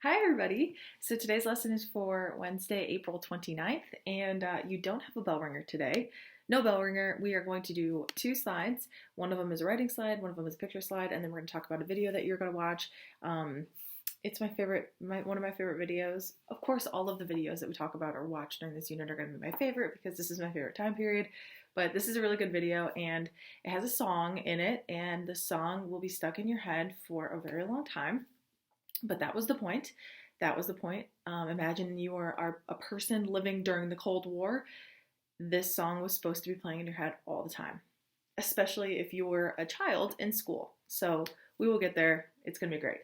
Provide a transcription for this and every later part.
Hi everybody! So today's lesson is for Wednesday, April 29th, and you don't have a bell ringer today. No bell ringer. We are going to do two slides. One of them is a writing slide, one of them is a picture slide, and then we're going to talk about a video that you're going to watch. It's my favorite, one of my favorite videos. Of course, all of the videos that we talk about or watch during this unit are going to be my favorite because this is my favorite time period. But this is a really good video, and it has a song in it, and the song will be stuck in your head for a very long time. But that was the point. That was the point. Imagine you are a person living during the Cold War. This song was supposed to be playing in your head all the time, especially if you were a child in school. So we will get there. It's going to be great.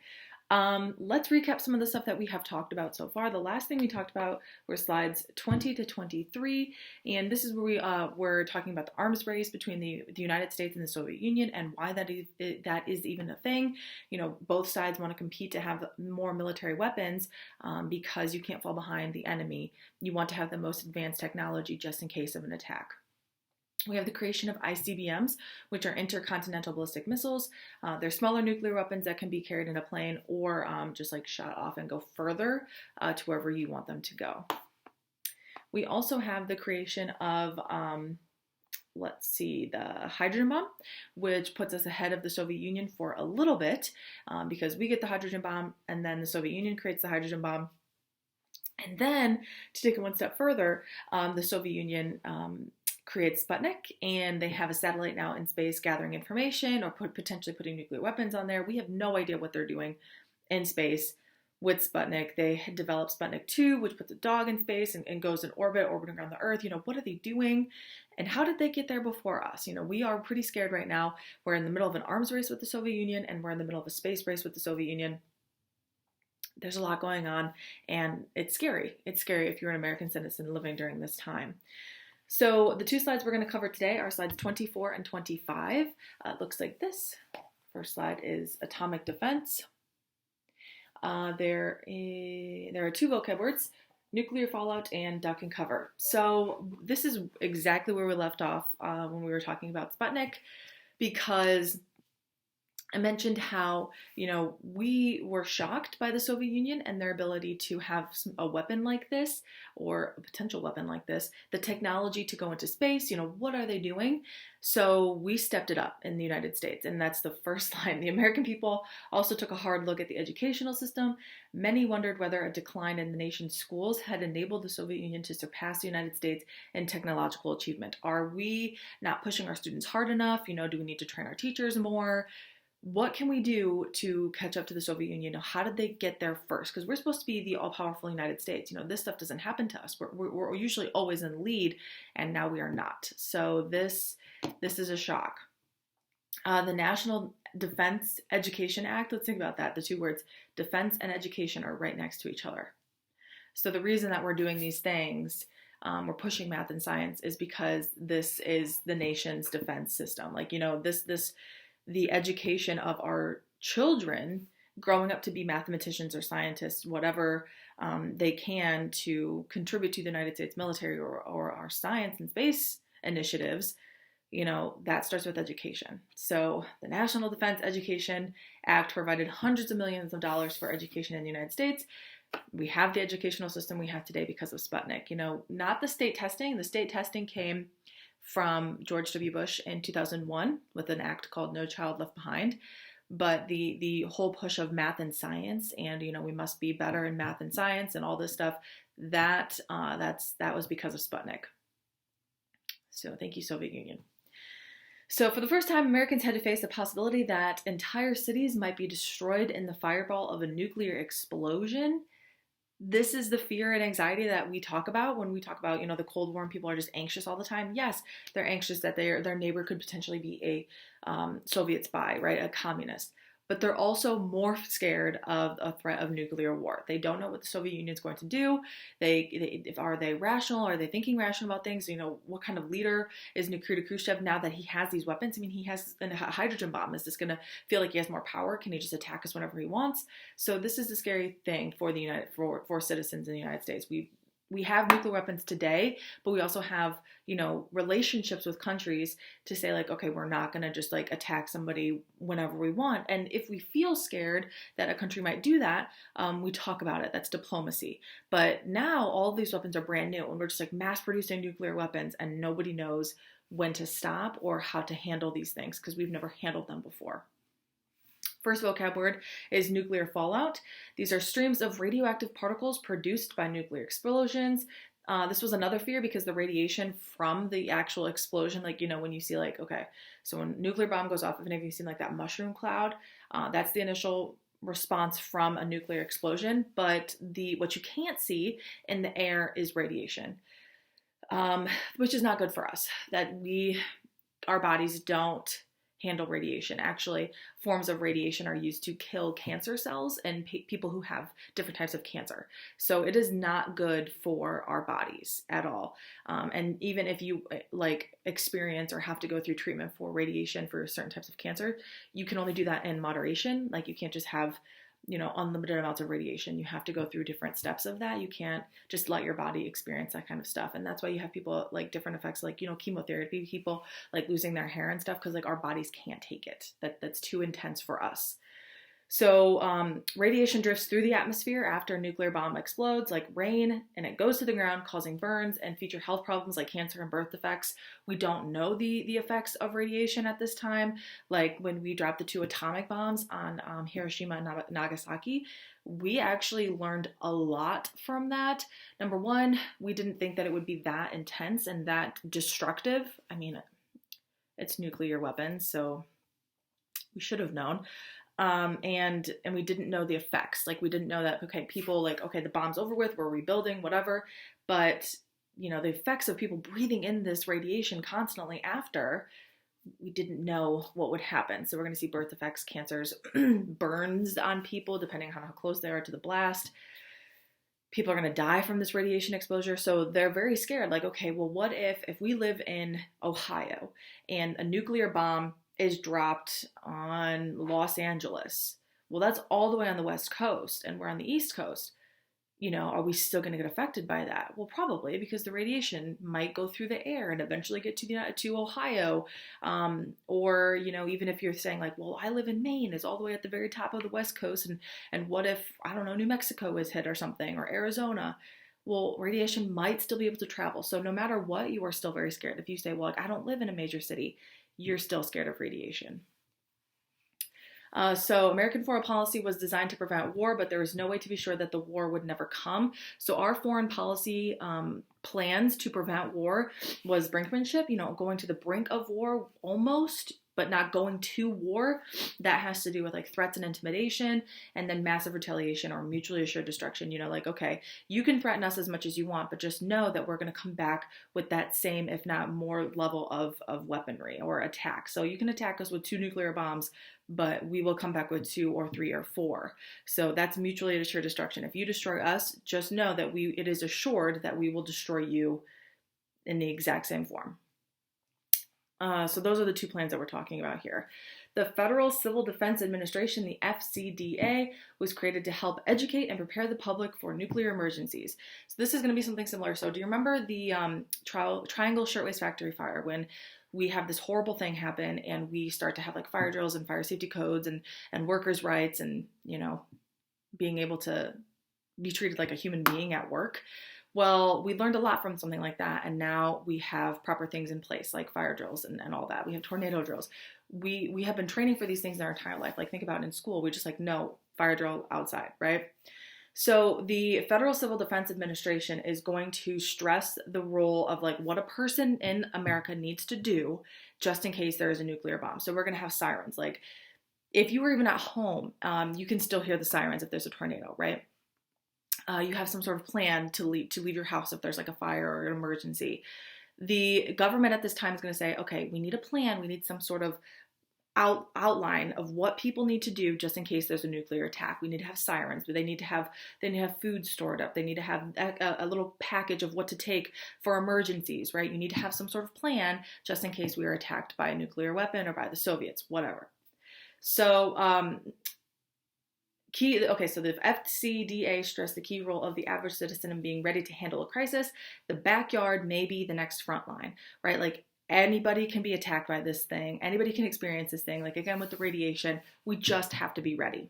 Let's recap some of the stuff that we have talked about so far. The last thing we talked about were slides 20 to 23, and this is where we were talking about the arms race between the United States and the Soviet Union and why that is even a thing. You know, both sides want to compete to have more military weapons because you can't fall behind the enemy. You want to have the most advanced technology just in case of an attack. We have the creation of ICBMs, which are intercontinental ballistic missiles. They're smaller nuclear weapons that can be carried in a plane or just like shot off and go further to wherever you want them to go. We also have the creation of, the hydrogen bomb, which puts us ahead of the Soviet Union for a little bit because we get the hydrogen bomb and then the Soviet Union creates the hydrogen bomb. And then to take it one step further, the Soviet Union creates Sputnik, and they have a satellite now in space gathering information or potentially putting nuclear weapons on there. We have no idea what they're doing in space with Sputnik. They had developed Sputnik 2, which puts a dog in space and goes in orbiting around the Earth. You know, what are they doing? And how did they get there before us? You know, we are pretty scared right now. We're in the middle of an arms race with the Soviet Union, and we're in the middle of a space race with the Soviet Union. There's a lot going on, and it's scary. It's scary if you're an American citizen living during this time. So the two slides we're going to cover today are slides 24 and 25. It looks like this. First slide is atomic defense. There are two vocab words, nuclear fallout and duck and cover. So this is exactly where we left off when we were talking about Sputnik, because I mentioned how, you know, we were shocked by the Soviet Union and their ability to have a weapon like this, or a potential weapon like this, the technology to go into space. You know, what are they doing? So we stepped it up in the United States, and that's the first line. The American people also took a hard look at the educational system. Many wondered whether a decline in the nation's schools had enabled the Soviet Union to surpass the United States in technological achievement. Are we not pushing our students hard enough? You know, do we need to train our teachers more? What can we do to catch up to the Soviet Union? How did they get there first? Because we're supposed to be the all-powerful United States. You know, this stuff doesn't happen to us. We're usually always in the lead, and now we are not. So this is a shock. The National Defense Education Act, let's think about that. The two words, defense and education, are right next to each other. So the reason that we're doing these things, we're pushing math and science, is because this is the nation's defense system. Like, you know, the education of our children growing up to be mathematicians or scientists, whatever they can to contribute to the United States military or our science and space initiatives, you know, that starts with education. So the National Defense Education Act provided hundreds of millions of dollars for education in the United States. We have the educational system we have today because of Sputnik. You know, not the state testing. The state testing came from George W. Bush in 2001 with an act called No Child Left Behind. But the whole push of math and science, and, you know, we must be better in math and science and all this stuff, that was because of Sputnik. So thank you, Soviet Union. So for the first time, Americans had to face the possibility that entire cities might be destroyed in the fireball of a nuclear explosion. This is the fear and anxiety that we talk about when we talk about, you know, the Cold War and people are just anxious all the time. Yes, they're anxious that their neighbor could potentially be a Soviet spy, right? A communist. But they're also more scared of a threat of nuclear war. They don't know what the Soviet Union is going to do. Are they rational? Are they thinking rational about things? You know, what kind of leader is Nikita Khrushchev now that he has these weapons? I mean, he has a hydrogen bomb. Is this going to feel like he has more power? Can he just attack us whenever he wants? So this is a scary thing for for citizens in the United States. we have nuclear weapons today, but we also have, relationships with countries to say like, okay, we're not going to just like attack somebody whenever we want. And if we feel scared that a country might do that, we talk about it. That's diplomacy. But now all of these weapons are brand new and we're just like mass producing nuclear weapons and nobody knows when to stop or how to handle these things because we've never handled them before. First vocab word is nuclear fallout. These are streams of radioactive particles produced by nuclear explosions. This was another fear because the radiation from the actual explosion, like, when you see like, okay, so when a nuclear bomb goes off, if any of you seen like that mushroom cloud, that's the initial response from a nuclear explosion. But what you can't see in the air is radiation, which is not good for us. Our bodies don't handle radiation. Actually, forms of radiation are used to kill cancer cells and people who have different types of cancer. So it is not good for our bodies at all. And even if you like experience or have to go through treatment for radiation for certain types of cancer, you can only do that in moderation. Like you can't just have unlimited amounts of radiation. You have to go through different steps of that. You can't just let your body experience that kind of stuff. And that's why you have people like different effects, like, chemotherapy, people like losing their hair and stuff, because like our bodies can't take it. That's too intense for us. So radiation drifts through the atmosphere after a nuclear bomb explodes like rain, and it goes to the ground, causing burns and future health problems like cancer and birth defects. We don't know the effects of radiation at this time. Like when we dropped the 2 atomic bombs on Hiroshima and Nagasaki, we actually learned a lot from that. Number one, we didn't think that it would be that intense and that destructive. I mean, it's nuclear weapons, so we should have known. And we didn't know the effects. Like we didn't know that, okay, people like, okay, the bomb's over with, we're rebuilding, whatever. But, the effects of people breathing in this radiation constantly after, we didn't know what would happen. So we're going to see birth defects, cancers, burns on people, depending on how close they are to the blast. People are going to die from this radiation exposure. So they're very scared. Like, okay, well, what if we live in Ohio and a nuclear bomb is dropped on Los Angeles? Well, that's all the way on the West Coast and we're on the East Coast. Are we still going to get affected by that? Well, probably, because the radiation might go through the air and eventually get to Ohio. Or, even if you're saying like, well, I live in Maine, it's all the way at the very top of the West Coast. And what if, I don't know, New Mexico is hit or something, or Arizona? Well, radiation might still be able to travel. So no matter what, you are still very scared. If you say, well, like, I don't live in a major city, you're still scared of radiation. So American foreign policy was designed to prevent war, but there was no way to be sure that the war would never come. So our foreign policy plans to prevent war was brinkmanship, going to the brink of war almost, but not going to war. That has to do with like threats and intimidation, and then massive retaliation or mutually assured destruction. Like, okay, you can threaten us as much as you want, but just know that we're going to come back with that same, if not more level of weaponry or attack. So you can attack us with 2 nuclear bombs, but we will come back with 2 or 3 or 4. So that's mutually assured destruction. If you destroy us, just know that it is assured that we will destroy you in the exact same form. So those are the 2 plans that we're talking about here. The Federal Civil Defense Administration, the FCDA, was created to help educate and prepare the public for nuclear emergencies. So this is going to be something similar. So do you remember the Triangle Shirtwaist Factory fire, when we have this horrible thing happen and we start to have like fire drills and fire safety codes and workers' rights and, being able to be treated like a human being at work? Well, we learned a lot from something like that, and now we have proper things in place, like fire drills and all that. We have tornado drills. We have been training for these things in our entire life. Like, think about it in school. We just like, no, fire drill outside, right? So the Federal Civil Defense Administration is going to stress the role of like what a person in America needs to do just in case there is a nuclear bomb. So we're going to have sirens. Like, if you were even at home, you can still hear the sirens if there's a tornado, right? You have some sort of plan to leave your house if there's like a fire or an emergency. The government at this time is going to say, okay, we need a plan. We need some sort of outline of what people need to do just in case there's a nuclear attack. We need to have sirens, but they need to have food stored up. They need to have a little package of what to take for emergencies, right? You need to have some sort of plan just in case we are attacked by a nuclear weapon or by the Soviets, whatever. So So the FCDA stressed the key role of the average citizen in being ready to handle a crisis. The backyard may be the next front line, right? Like anybody can be attacked by this thing. Anybody can experience this thing. Like again, with the radiation, we just have to be ready.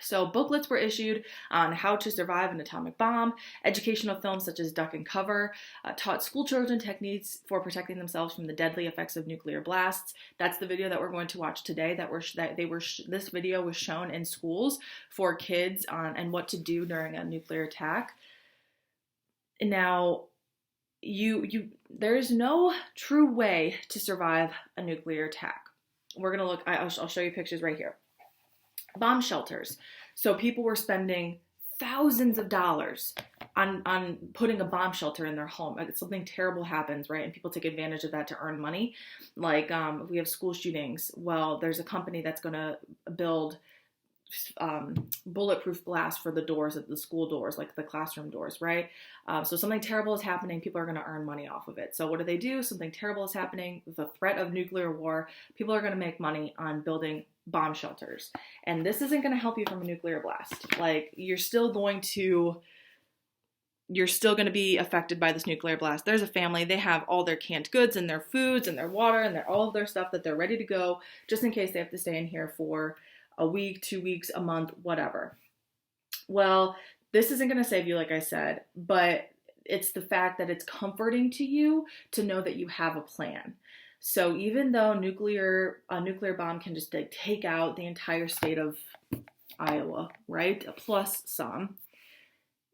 So booklets were issued on how to survive an atomic bomb. Educational films such as Duck and Cover taught school children techniques for protecting themselves from the deadly effects of nuclear blasts. That's the video that we're going to watch today. This video was shown in schools for kids on and what to do during a nuclear attack. Now, there's no true way to survive a nuclear attack. We're gonna look. I'll show you pictures right here. Bomb shelters. So people were spending thousands of dollars on putting a bomb shelter in their home. Something terrible happens, right? And people take advantage of that to earn money. Like if we have school shootings, well, there's a company that's going to build bulletproof glass for the doors of the school doors, like the classroom doors, right? So something terrible is happening. People are going to earn money off of it. So what do? Something terrible is happening. The threat of nuclear war. People are going to make money on building bomb shelters. And this isn't going to help you from a nuclear blast. Like you're still going to be affected by this nuclear blast. There's a family, they have all their canned goods and their foods and their water and all of their stuff that they're ready to go just in case they have to stay in here for a week, 2 weeks, a month, whatever. Well, this isn't going to save you, like I said, but it's the fact that it's comforting to you to know that you have a plan. So even though a nuclear bomb can just like take out the entire state of Iowa, right? Plus some,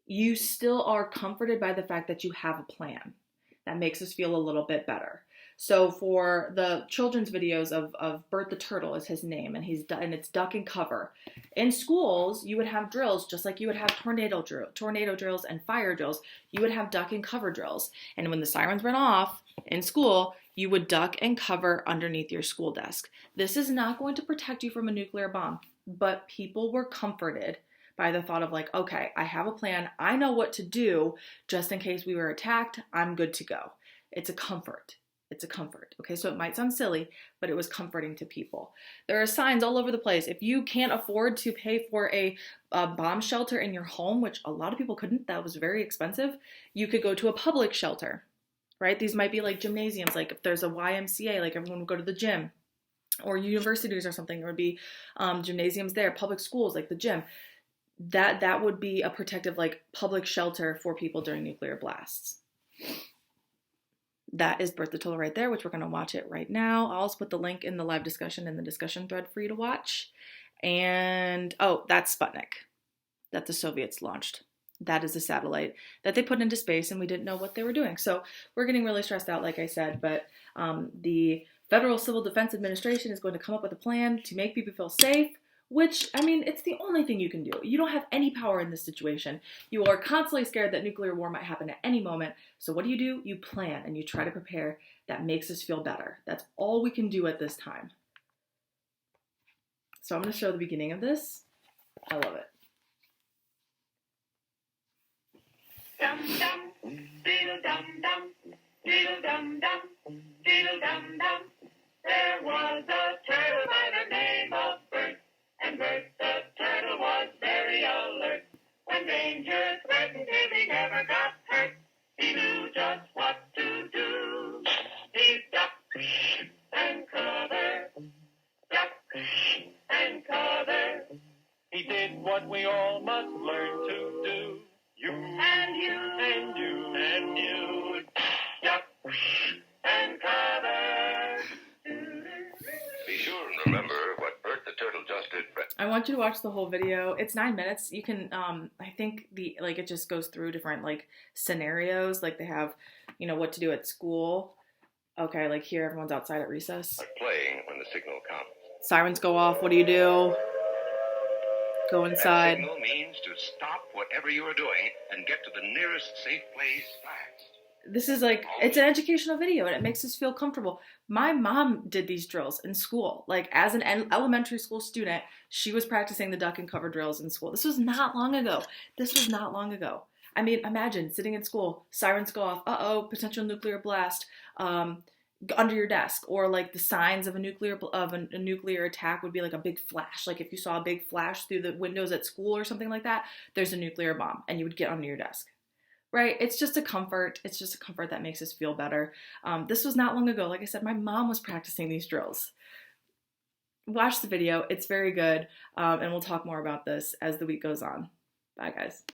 you still are comforted by the fact that you have a plan. That makes us feel a little bit better. So for the children's videos of Bert the Turtle is his name, and it's Duck and Cover. In schools, you would have drills just like you would have tornado drills and fire drills. You would have duck and cover drills. And when the sirens went off in school, you would duck and cover underneath your school desk. This is not going to protect you from a nuclear bomb, but people were comforted by the thought of like, okay, I have a plan. I know what to do just in case we were attacked. I'm good to go. It's a comfort. It's a comfort. Okay, so it might sound silly, but it was comforting to people. There are signs all over the place. If you can't afford to pay for a bomb shelter in your home, which a lot of people couldn't, that was very expensive, you could go to a public shelter, right? These might be like gymnasiums, like if there's a YMCA, like everyone would go to the gym, or universities or something, there would be gymnasiums there, public schools, like the gym. That would be a protective, like public shelter for people during nuclear blasts. That is Bert the Turtle right there, which we're going to watch it right now. I'll also put the link in the live discussion in the discussion thread for you to watch. And, oh, that's Sputnik that the Soviets launched. That is a satellite that they put into space, and we didn't know what they were doing. So we're getting really stressed out, like I said, but the Federal Civil Defense Administration is going to come up with a plan to make people feel safe, which, I mean, it's the only thing you can do. You don't have any power in this situation. You are constantly scared that nuclear war might happen at any moment. So what do? You plan and you try to prepare. That makes us feel better. That's all we can do at this time. So I'm going to show the beginning of this. I love it. Dum dum, diddle dum dum, diddle dum dum, diddle dum dum. There was a turtle by the name of Bert. And Bert the Turtle was very alert. When danger threatened him, he never got hurt. He knew just what to do. He ducked and covered, ducked and covered. He did what we all must learn to do. You and you and you and you, duck and cover. Be sure and remember what Bert the Turtle just did. I want you to watch the whole video. It's 9 minutes. You can, I think it just goes through different like scenarios. Like they have, what to do at school. Okay, like here, everyone's outside at recess. Like playing when the signal comes. Sirens go off. What do you do? Go inside. That signal means to stop whatever you are doing and get to the nearest safe place fast. This is like, it's an educational video and it makes us feel comfortable. My mom did these drills in school. Like as an elementary school student, she was practicing the duck and cover drills in school. This was not long ago. I mean, imagine sitting in school, sirens go off, uh-oh, potential nuclear blast. under your desk, or like the signs of a nuclear attack would be like a big flash. Like if you saw a big flash through the windows at school or something like that, there's a nuclear bomb, and you would get under your desk. Right? It's just a comfort. It's just a comfort that makes us feel better. This was not long ago. Like I said, my mom was practicing these drills. Watch the video. It's very good. And we'll talk more about this as the week goes on. Bye, guys.